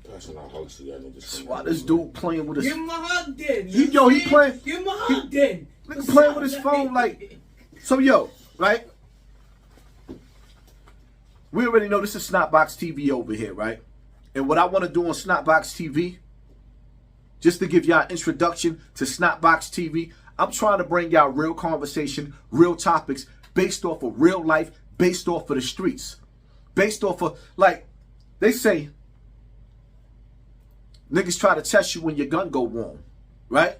Passing out hugs to y'all niggas. Why this dude playing with his... Give him a hug then. He playing... Give him a hug then. Nigga playing with his phone like... So, yo, right? We already know this is Snapbox TV over here, right? And what I want to do on Snapbox TV, just to give y'all an introduction to Snapbox TV, I'm trying to bring y'all real conversation, real topics, based off of real life, based off of the streets. Based off of, like, they say, niggas try to test you when your gun go warm, right?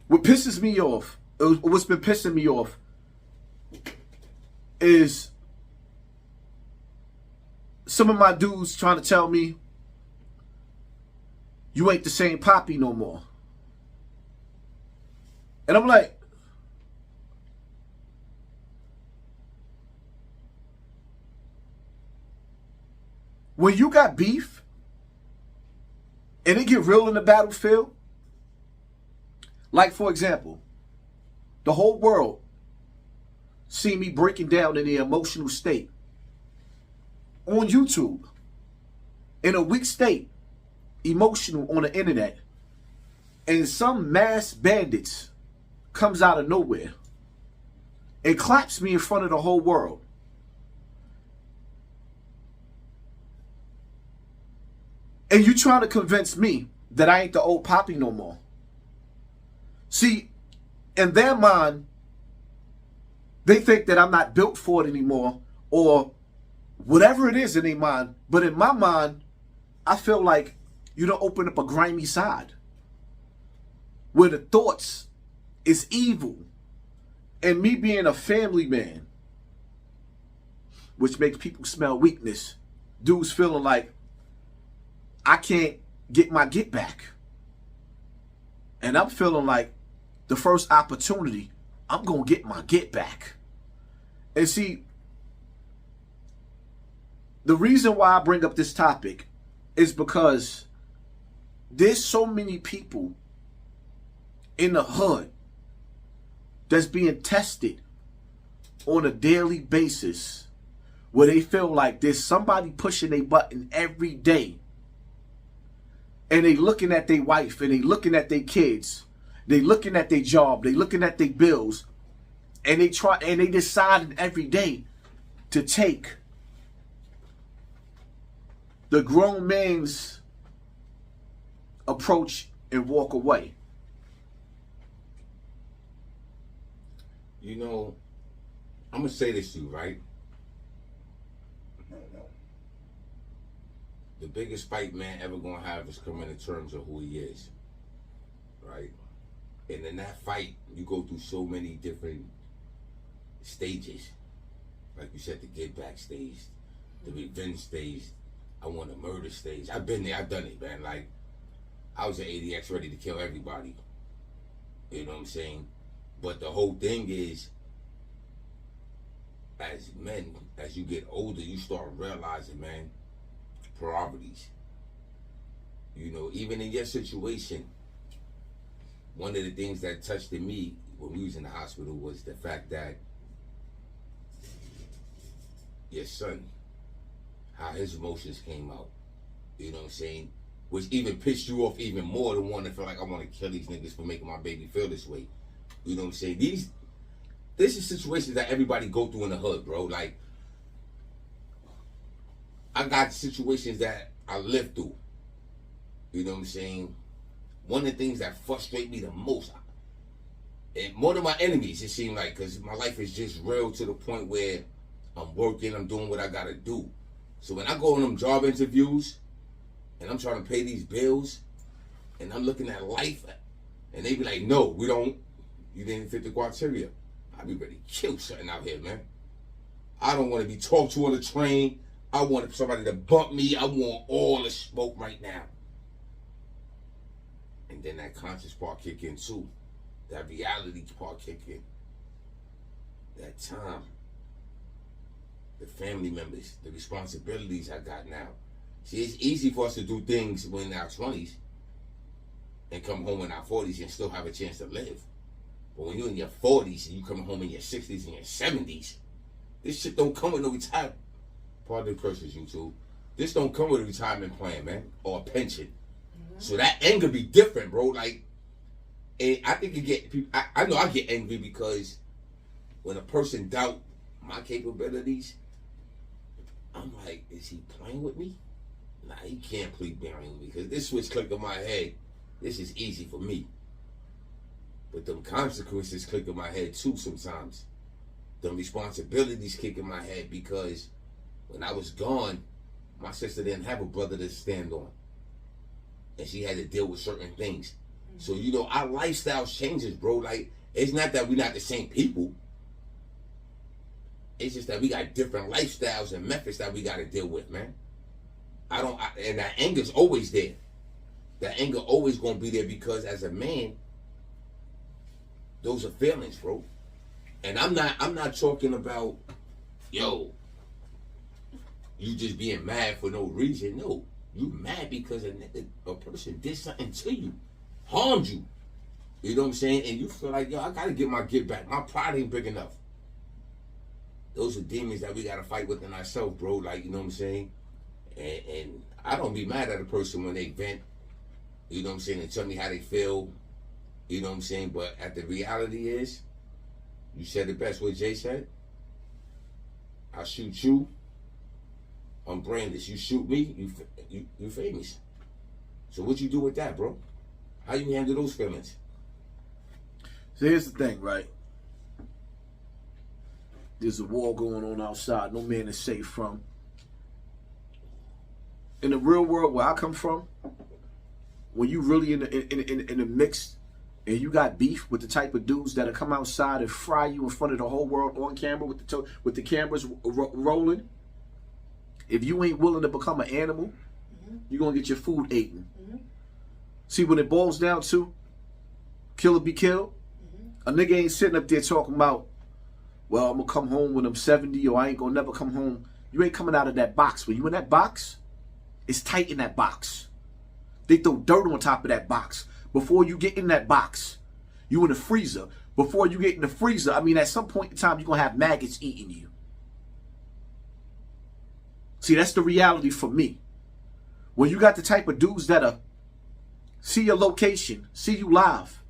What pisses me off, what's been pissing me off, is some of my dudes trying to tell me, you ain't the same Poppy no more. And I'm like, when you got beef and it get real in the battlefield, like for example, the whole world see me breaking down in the emotional state on YouTube, in a weak state, emotional on the internet, and some mass bandits comes out of nowhere and claps me in front of the whole world. And you trying to convince me that I ain't the old Poppy no more. See, in their mind, they think that I'm not built for it anymore, or whatever it is in their mind. But in my mind, I feel like you don't open up a grimy side where the thoughts is evil. And me being a family man, which makes people smell weakness, dudes feeling like I can't get my get back. And I'm feeling like the first opportunity, I'm going to get my get back. And see, the reason why I bring up this topic is because there's so many people in the hood that's being tested on a daily basis where they feel like there's somebody pushing a button every day. And they looking at their wife, and they looking at their kids, they looking at their job, they looking at their bills, and they deciding every day to take the grown man's approach and walk away. You know, I'm gonna say this to you, right? The biggest fight man ever gonna have is coming in terms of who he is, right? And in that fight, you go through so many different stages. Like you said, the get back stage, the revenge stage, I want to murder stage. I've been there, I've done it, man. Like, I was at ADX ready to kill everybody. You know what I'm saying? But the whole thing is, as men, as you get older, you start realizing, man, priorities. You know, even in your situation, one of the things that touched in me when we was in the hospital was the fact that your son, how his emotions came out. You know what I'm saying? Which even pissed you off even more than one to feel like I want to kill these niggas for making my baby feel this way. You know what I'm saying? This is situations that everybody go through in the hood, bro. Like, I got situations that I lived through. You know what I'm saying? One of the things that frustrate me the most, and more than my enemies, it seemed like, because my life is just real to the point where I'm working, I'm doing what I gotta do. So when I go on them job interviews, and I'm trying to pay these bills, and I'm looking at life, and they be like, no, you didn't fit the criteria. I be ready to kill something out here, man. I don't want to be talked to on the train. I want somebody to bump me. I want all the smoke right now. And then that conscious part kick in too. That reality part kick in. That time. The family members. The responsibilities I got now. See, it's easy for us to do things when in our 20s and come home in our 40s and still have a chance to live. But when you're in your 40s and you come home in your 60s and your 70s, this shit don't come with no retirement part of the process, YouTube. This don't come with a retirement plan, man, or a pension. So that anger be different, bro. Like, and I think you get people. I know I get angry because when a person doubt my capabilities, I'm like, is he playing with me? Nah, he can't play playing with me because this switch click in my head. This is easy for me. But them consequences click in my head too sometimes. Them responsibilities kick in my head because when I was gone, my sister didn't have a brother to stand on. And she had to deal with certain things. So, you know, our lifestyle changes, bro. Like, it's not that we're not the same people. It's just that we got different lifestyles and methods that we got to deal with, man. And that anger's always there. That anger always going to be there because as a man, those are feelings, bro. And I'm not talking about, yo, you just being mad for no reason. No, you mad because a person did something to you, harmed you. You know what I'm saying? And you feel like, yo, I got to get my get back. My pride ain't big enough. Those are demons that we got to fight within ourselves, bro. Like, you know what I'm saying? And I don't be mad at a person when they vent, you know what I'm saying, and tell me how they feel, you know what I'm saying? But the reality is, you said it best what Jay said. I shoot you, I'm Brandis. You shoot me, you famous. So what you do with that, bro? How you handle those feelings? So here's the thing, right? There's a war going on outside. No man is safe from. In the real world where I come from, when you really in the mix and you got beef with the type of dudes that'll come outside and fry you in front of the whole world on camera with the cameras rolling, if you ain't willing to become an animal, you're going to get your food eaten. See, when it boils down to kill or be killed, a nigga ain't sitting up there talking about, well, I'm going to come home when I'm 70 or I ain't going to never come home. You ain't coming out of that box. When you in that box, it's tight in that box. They throw dirt on top of that box. Before you get in that box, you in the freezer. Before you get in the freezer, I mean, at some point in time, you're going to have maggots eating you. See, that's the reality for me. When you got the type of dudes that'll see your location, see you live,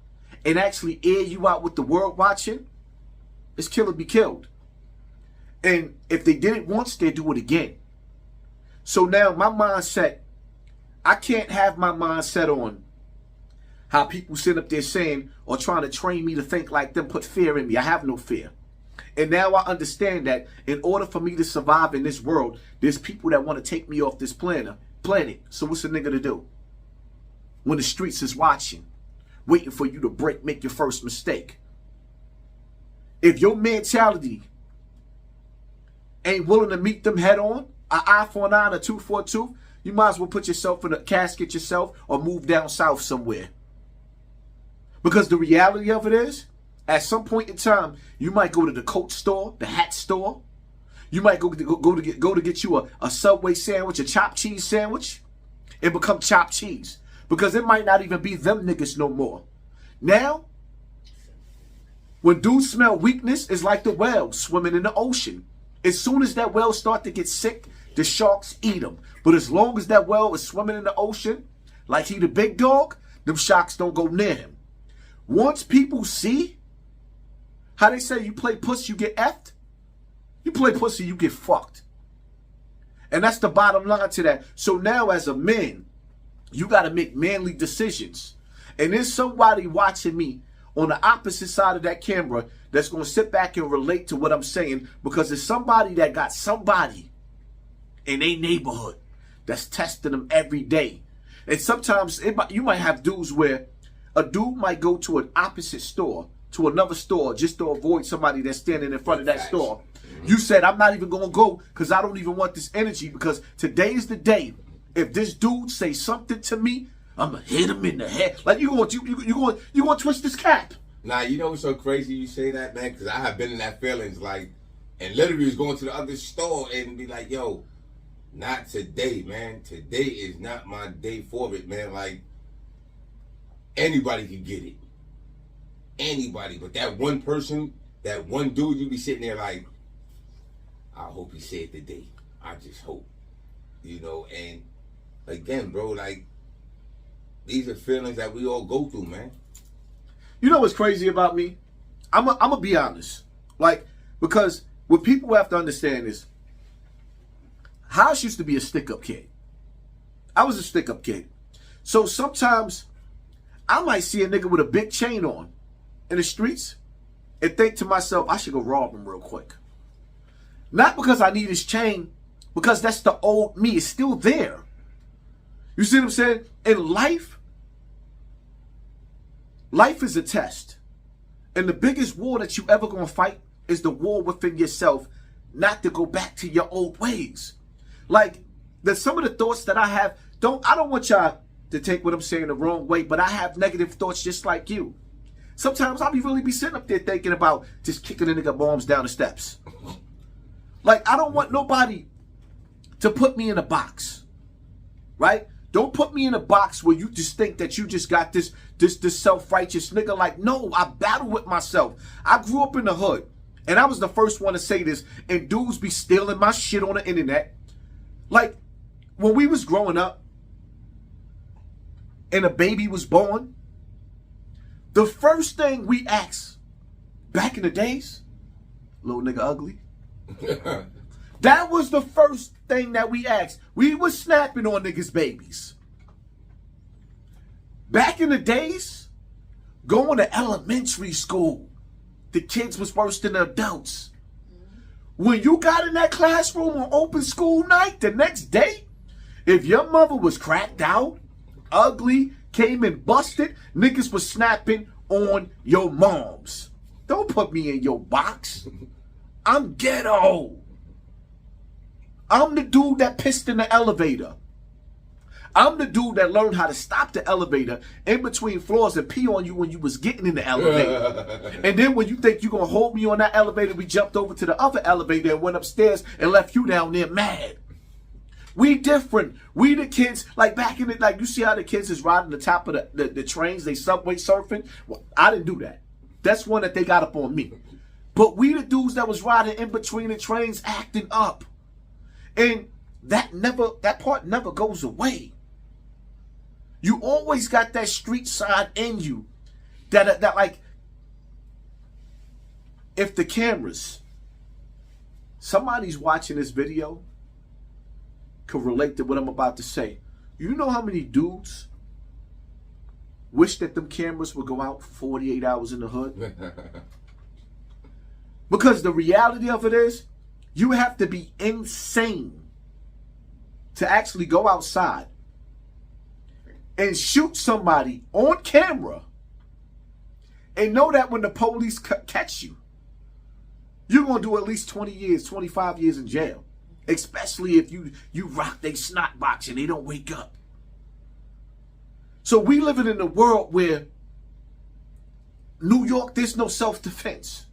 and actually air you out with the world watching, it's kill or be killed. And if they did it once, they'll do it again. So now my mindset, I can't have my mindset on how people sit up there saying or trying to train me to think like them, put fear in me. I have no fear. And now I understand that in order for me to survive in this world, there's people that want to take me off this planet. So what's a nigga to do? When the streets is watching, waiting for you to make your first mistake. If your mentality ain't willing to meet them head on, an eye for an eye and a tooth for a tooth, you might as well put yourself in a casket yourself or move down south somewhere. Because the reality of it is, at some point in time, you might go to the coat store, the hat store. You might go to get you a Subway sandwich, a chopped cheese sandwich, and become chopped cheese. Because it might not even be them niggas no more. Now, when dudes smell weakness, it's like the whale swimming in the ocean. As soon as that whale start to get sick, the sharks eat them. But as long as that whale is swimming in the ocean, like he the big dog, them sharks don't go near him. Once people see how they say you play pussy, you get effed. You play pussy, you get fucked. And that's the bottom line to that. So now as a man, you got to make manly decisions. And there's somebody watching me on the opposite side of that camera that's going to sit back and relate to what I'm saying, because there's somebody that got somebody in their neighborhood that's testing them every day. And sometimes you might have dudes where a dude might go to an opposite store, to another store, just to avoid somebody that's standing in front of that store. You said, I'm not even going to go because I don't even want this energy, because today is the day. If this dude say something to me, I'm going to hit him in the head. Like, you going to twist this cap. Nah, you know what's so crazy you say that, man? Because I have been in that feelings, like, and literally was going to the other store and be like, yo, not today, man. Today is not my day for it, man. Like, anybody can get it. Anybody. But that one person, that one dude, you be sitting there like, I hope he said today. I just hope. And again, bro, like, these are feelings that we all go through, man. You know what's crazy about me? I'm gonna be honest. Like, because what people have to understand is, House used to be a stick-up kid. I was a stick-up kid. So sometimes I might see a nigga with a big chain on in the streets and think to myself, I should go rob him real quick. Not because I need his chain, because that's the old me. It's still there. You see what I'm saying? In life is a test. And the biggest war that you ever gonna fight is the war within yourself, not to go back to your old ways. Like, there's some of the thoughts that I have, I don't want y'all to take what I'm saying the wrong way, but I have negative thoughts just like you. Sometimes I'll really be sitting up there thinking about just kicking a nigga bombs down the steps. Like, I don't want nobody to put me in a box, right? Don't put me in a box where you just think that you just got this self-righteous nigga. Like, no, I battle with myself. I grew up in the hood, and I was the first one to say this, and dudes be stealing my shit on the internet. Like, when we was growing up and a baby was born, the first thing we asked back in the days, little nigga ugly. That was the first thing that we asked. We was snapping on niggas' babies. Back in the days, going to elementary school, the kids was worse than the adults. When you got in that classroom on open school night the next day, if your mother was cracked out, ugly, came and busted, niggas was snapping on your moms. Don't put me in your box. I'm ghetto. I'm the dude that pissed in the elevator. I'm the dude that learned how to stop the elevator in between floors and pee on you when you was getting in the elevator. And then when you think you're going to hold me on that elevator, we jumped over to the other elevator and went upstairs and left you down there mad. We different. We the kids, like back in the, like you see how the kids is riding the top of the trains, they subway surfing? Well, I didn't do that. That's one that they got up on me. But we the dudes that was riding in between the trains acting up. And that part never goes away. You always got that street side in you that like, if the cameras, somebody's watching this video, could relate to what I'm about to say. You know how many dudes wish that them cameras would go out for 48 hours in the hood? Because the reality of it is, you have to be insane to actually go outside and shoot somebody on camera and know that when the police catch you, you're going to do at least 20 years, 25 years in jail. Especially if you rock they snot box and they don't wake up. So we living in a world where New York, there's no self-defense.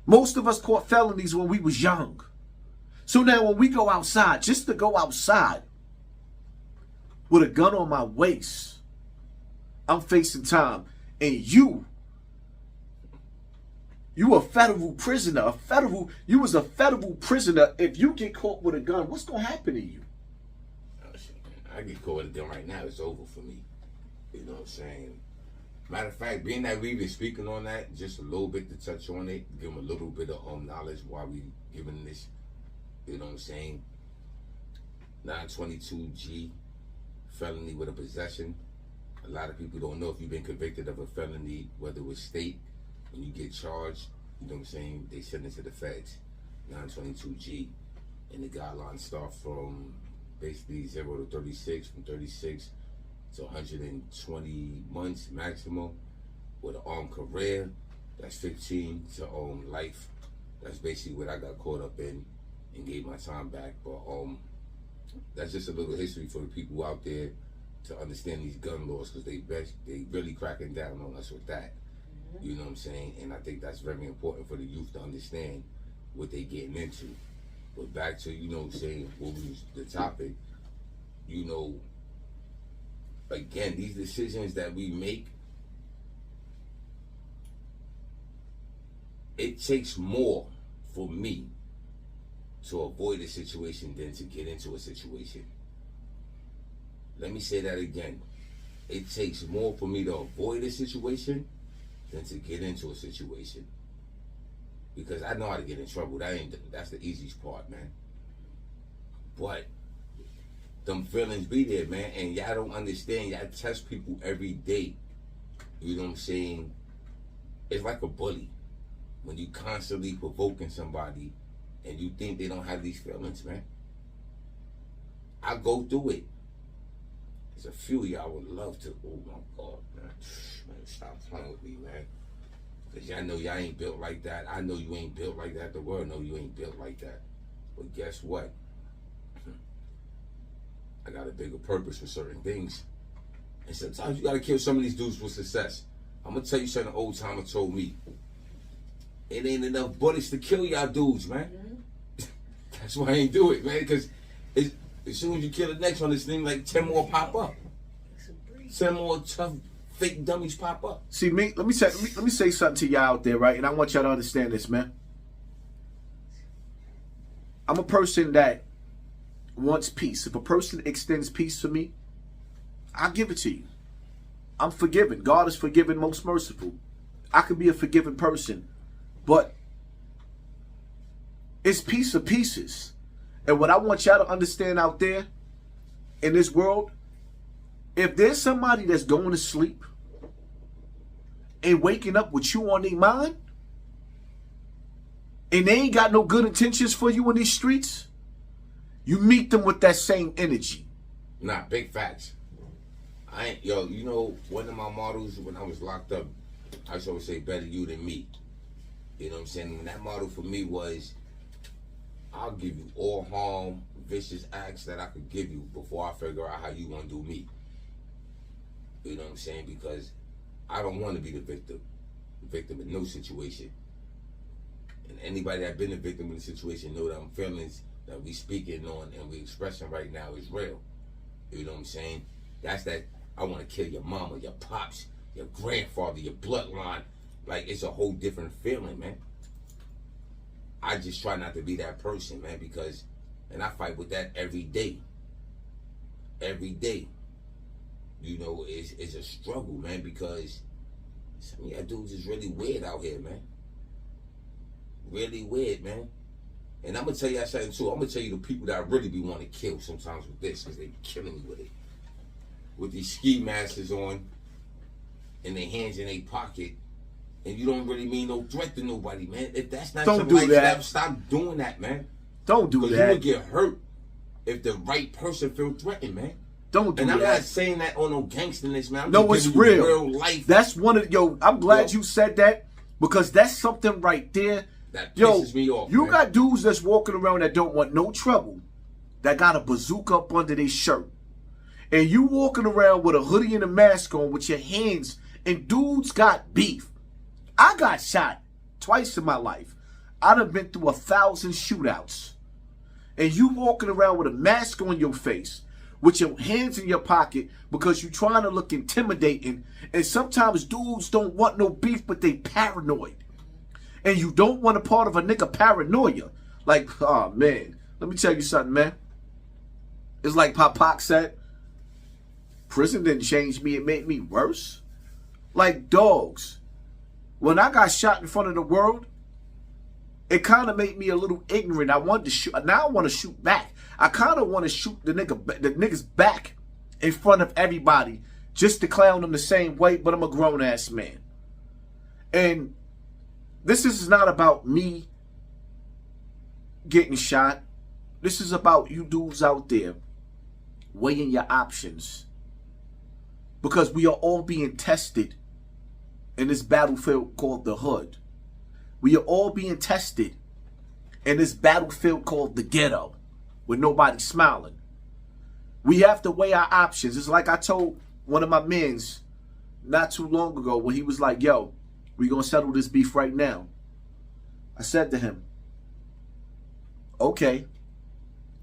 Most of us caught felonies when we was young. So now when we go outside, just to go outside with a gun on my waist, I'm facing time. And you a federal prisoner. You was a federal prisoner. If you get caught with a gun, what's going to happen to you? Oh, shit, man. I get caught with a gun right now. It's over for me. You know what I'm saying? Matter of fact, being that we've been speaking on that, just a little bit to touch on it, give them a little bit of knowledge while we giving this, you know what I'm saying? 922G, felony with a possession. A lot of people don't know if you've been convicted of a felony, whether it was state, when you get charged, you know what I'm saying, they send it to the feds, 922G. And the guidelines start from basically 0 to 36, from 36 to 120 months maximum. With an armed career, that's 15 to life. That's basically what I got caught up in and gave my time back. But that's just a little history for the people out there to understand these gun laws, because they really cracking down on us with that. You know what I'm saying? And I think that's very important for the youth to understand what they getting into. But back to, you know what I'm saying, what was the topic, you know, again, these decisions that we make, it takes more for me to avoid a situation than to get into a situation. Let me say that again. It takes more for me to avoid a situation than to get into a situation. Because I know how to get in trouble. That's the easiest part, man. But them feelings be there, man, and y'all don't understand. Y'all test people every day. You know what I'm saying? It's like a bully. When you constantly provoking somebody and you think they don't have these feelings, man. I go through it. There's a few of y'all would love to. Oh my God, man. Man, stop playing with me, man. Because y'all know y'all ain't built like that. I know you ain't built like that. The world know you ain't built like that. But guess what? I got a bigger purpose for certain things. And sometimes you got to kill some of these dudes for success. I'm going to tell you something an old timer told me. It ain't enough bullets to kill y'all dudes, man. That's why I ain't do it, man. Because as soon as you kill the next one, this thing like 10 more pop up. 10 more tough, fake dummies pop up. See, me, let me say something to y'all out there, right? And I want y'all to understand this, man. I'm a person that wants peace. If a person extends peace to me, I'll give it to you. I'm forgiving. God is forgiving, most merciful. I can be a forgiving person, but it's piece of pieces. And what I want y'all to understand out there in this world, if there's somebody that's going to sleep and waking up with you on their mind, and they ain't got no good intentions for you in these streets, you meet them with that same energy. Nah, big facts. Yo, you know, one of my models when I was locked up, I used to always say, better you than me. You know what I'm saying? And that model for me was, I'll give you all harm, vicious acts that I could give you before I figure out how you want to do me. You know what I'm saying? Because I don't want to be the victim in no situation. And anybody that been a victim in a situation know that them feelings that we speaking on and we expressing right now is real. You know what I'm saying? That's that. I want to kill your mama, your pops, your grandfather, your bloodline. Like, it's a whole different feeling, man. I just try not to be that person, man, because, and I fight with that every day. Every day. You know, it's a struggle, man, because some of y'all dudes is really weird out here, man. Really weird, man. And I'm going to tell you something, too. I'm going to tell you the people that I really be wanting to kill sometimes with this, because they be killing me with it. With these ski masks on, and their hands in their pocket, and you don't really mean no threat to nobody, man. If that's not your lifestyle, stop doing that, man. Don't do that. Because you will get hurt if the right person feel threatened, man. Don't do that. And I'm not saying that on no gangsterness, man. I'm no, just it's giving you real. Real life. That's one of I'm glad you said that, because that's something right there. That pisses me off. You man. got dudes that's walking around that don't want no trouble, that got a bazooka up under their shirt. And you walking around with a hoodie and a mask on with your hands, and dudes got beef. I got shot twice in my life. I'd have been through 1,000 shootouts. And you walking around with a mask on your face, with your hands in your pocket, because you trying to look intimidating. And sometimes dudes don't want no beef, but they paranoid. And you don't want a part of a nigga paranoia. Like, oh man, let me tell you something, man. It's like Pac said, prison didn't change me, it made me worse. Like, dogs, when I got shot in front of the world, it kind of made me a little ignorant. I wanted to shoot. Now I want to shoot back. I kind of want to shoot the niggas back in front of everybody just to clown them the same way, but I'm a grown-ass man. And this is not about me getting shot. This is about you dudes out there weighing your options. Because we are all being tested in this battlefield called the hood. We are all being tested in this battlefield called the ghetto, where nobody's smiling. We have to weigh our options. It's like I told one of my mens not too long ago when he was like, yo, we gonna settle this beef right now. I said to him, okay,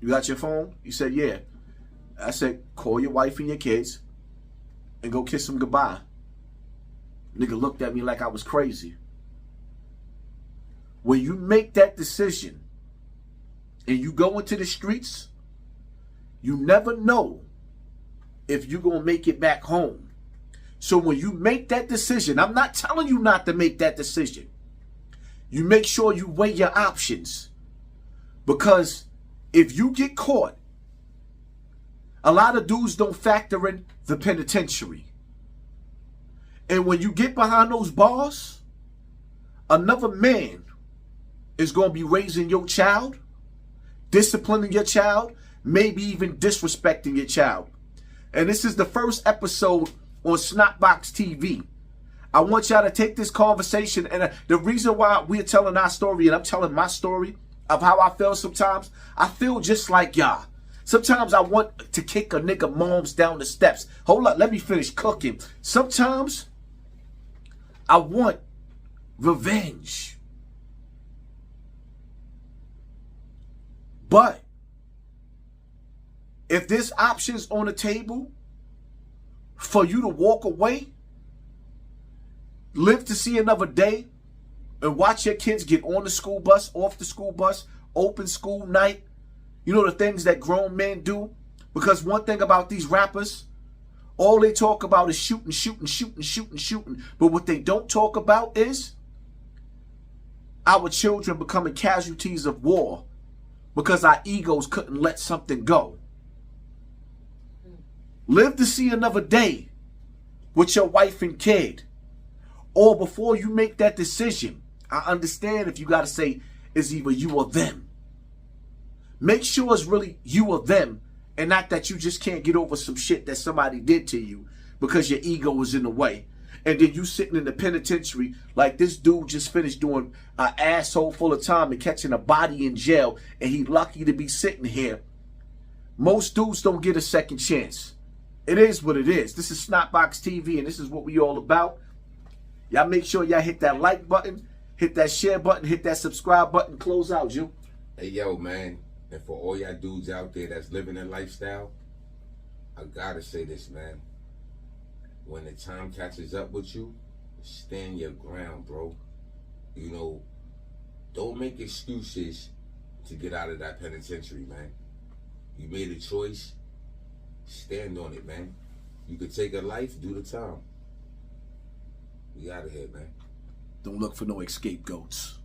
you got your phone? He said, yeah. I said, call your wife and your kids and go kiss them goodbye. Nigga looked at me like I was crazy. When you make that decision and you go into the streets, you never know if you're going to make it back home. So when you make that decision, I'm not telling you not to make that decision. You make sure you weigh your options. Because if you get caught, a lot of dudes don't factor in the penitentiary. And when you get behind those bars, another man is going to be raising your child, disciplining your child, maybe even disrespecting your child. And this is the first episode on Snapbox TV. I want y'all to take this conversation, and the reason why we're telling our story, and I'm telling my story of how I feel sometimes, I feel just like y'all. Sometimes I want to kick a nigga moms down the steps. Hold up, let me finish cooking. Sometimes I want revenge. But if there's options on the table for you to walk away, live to see another day, and watch your kids get on the school bus, off the school bus, open school night, you know, the things that grown men do. Because one thing about these rappers, all they talk about is shooting, shooting, shooting, shooting, shooting. But what they don't talk about is our children becoming casualties of war because our egos couldn't let something go. Live to see another day with your wife and kid. Or before you make that decision, I understand if you got to say it's either you or them. Make sure it's really you or them, and not that you just can't get over some shit that somebody did to you because your ego was in the way. And then you sitting in the penitentiary like this dude just finished doing an asshole full of time and catching a body in jail, and he lucky to be sitting here. Most dudes don't get a second chance. It is what it is. This is Snapbox TV, and this is what we all about. Y'all make sure y'all hit that like button, hit that share button, hit that subscribe button, close out, you. Hey, yo, man. And for all y'all dudes out there that's living that lifestyle, I gotta say this, man. When the time catches up with you, stand your ground, bro. You know, don't make excuses to get out of that penitentiary, man. You made a choice. Stand on it, man. You could take a life, do the time. We out of here, man. Don't look for no scapegoats.